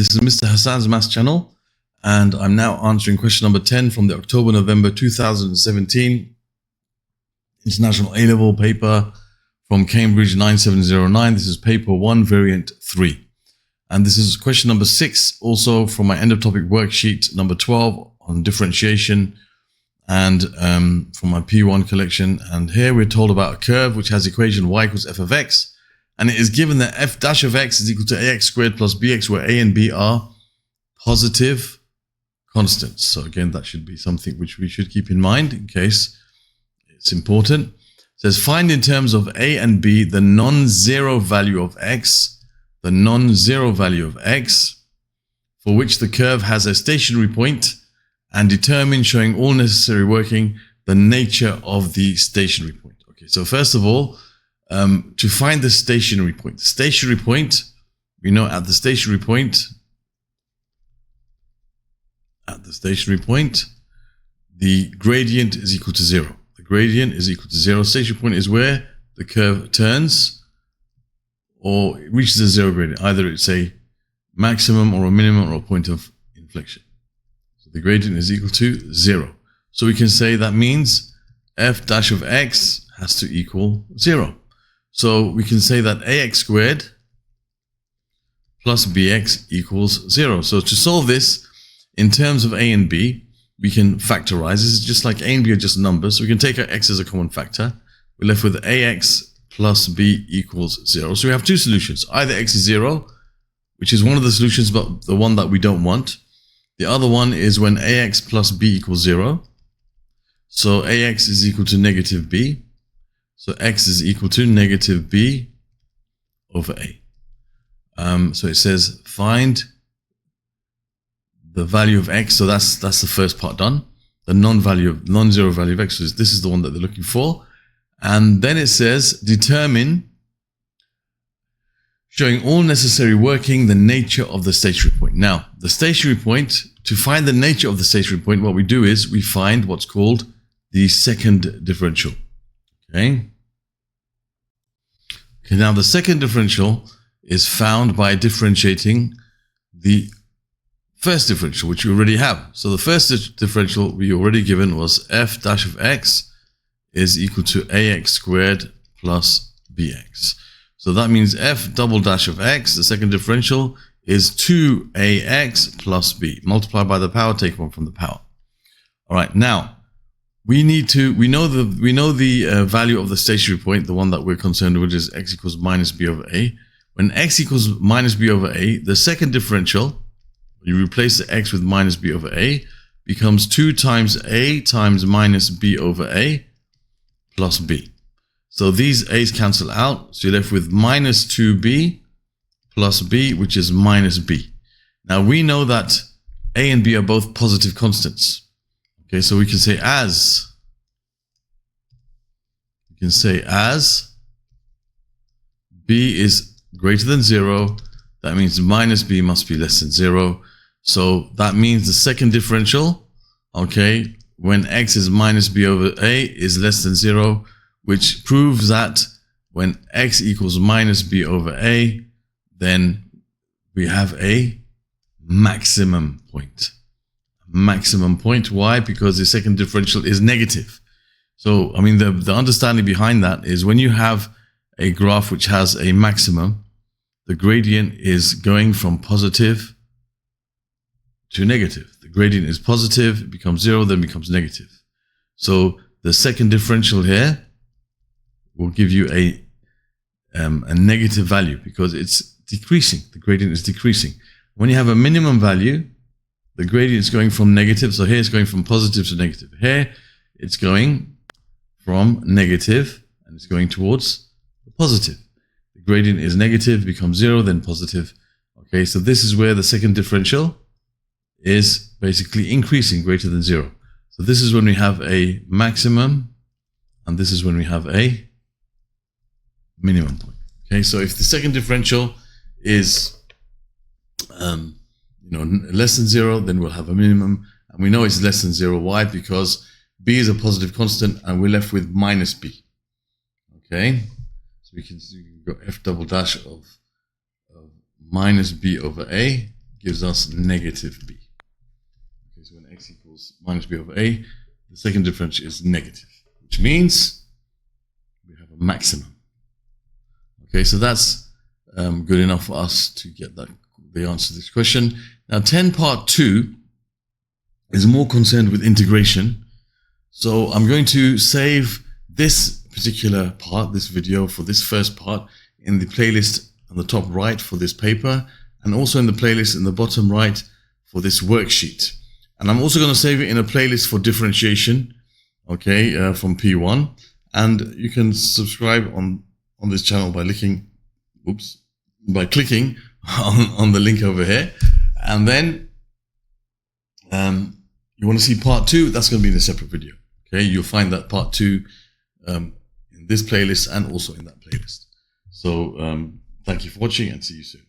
This is Mr. Hassan's Maths channel, and I'm now answering question number 10 from the October-November 2017 International A-Level paper from Cambridge 9709. This is paper 1, variant 3. And this is question number 6, also from my end of topic worksheet number 12 on differentiation, and from my P1 collection. And here we're told about a curve which has equation y equals f of x. And it is given that f dash of x is equal to ax squared plus bx, where a and b are positive constants. So again, that should be something which we should keep in mind in case it's important. It says, find in terms of a and b the non-zero value of x, for which the curve has a stationary point, and determine, showing all necessary working, the nature of the stationary point. Okay, so first of all, to find the stationary point. We know at the stationary point, the gradient is equal to 0. The gradient is equal to 0. Stationary point is where the curve turns or it reaches a 0 gradient. Either it's a maximum or a minimum or a point of inflection. So the gradient is equal to 0. So we can say that means f dash of x has to equal 0. So we can say that ax squared plus bx equals 0. So to solve this in terms of a and b, we can factorize. This is just like a and b are just numbers. So we can take our x as a common factor. We're left with ax plus b equals 0. So we have two solutions. Either x is 0, which is one of the solutions, but the one that we don't want. The other one is when ax plus b equals 0. So ax is equal to negative b. So x is equal to negative b over a. So it says find the value of x. So that's the first part done. The non-zero value of x. So this is the one that they're looking for. And then it says determine, showing all necessary working, the nature of the stationary point. Now, the stationary point, to find the nature of the stationary point, what we do is we find what's called the second differential. Okay. Now the second differential is found by differentiating the first differential, which we already have. So the first differential we already given was f dash of x is equal to ax squared plus bx. So that means f double dash of x, the second differential, is 2ax plus b. Multiplied by the power, take one from the power. All right, now we know the value of the stationary point, the one that we're concerned with is x equals minus b over a. When x equals minus b over a, the second differential, you replace the x with minus b over a, becomes 2 times a times minus b over a plus b. So these a's cancel out, so you're left with minus 2b plus b, which is minus b. Now we know that a and b are both positive constants. Okay, so we can say as b is greater than 0, that means minus b must be less than 0. So that means the second differential, okay, when x is minus b over a is less than 0, which proves that when x equals minus b over a, then we have a maximum point. Why? Because the second differential is negative. So, I mean, the understanding behind that is when you have a graph which has a maximum, the gradient is going from positive to negative. The gradient is positive, it becomes 0, then becomes negative. So the second differential here will give you a negative value because it's decreasing. The gradient is decreasing. When you have a minimum value, the gradient is going from negative. So here it's going from positive to negative. Here it's going from negative and it's going towards the positive. The gradient is negative, becomes 0, then positive. Okay, so this is where the second differential is basically increasing greater than 0. So this is when we have a maximum and this is when we have a minimum point. Okay, so if the second differential is less than 0, then we'll have a minimum, and we know it's less than 0. Why? Because b is a positive constant and we're left with minus b. Okay, so we can go f double dash of minus b over a gives us negative b. Okay, so when x equals minus b over a, the second differential is negative, which means we have a maximum. Okay, so that's good enough for us to get the answer to this question. Now 10 part 2 is more concerned with integration. So I'm going to save this particular part, this video, for this first part in the playlist on the top right for this paper, and also in the playlist in the bottom right for this worksheet. And I'm also going to save it in a playlist for differentiation, okay, from P1. And you can subscribe on this channel by clicking on the link over here. And then you want to see part 2, that's going to be in a separate video. Okay, you'll find that part 2 in this playlist and also in that playlist. So thank you for watching and see you soon.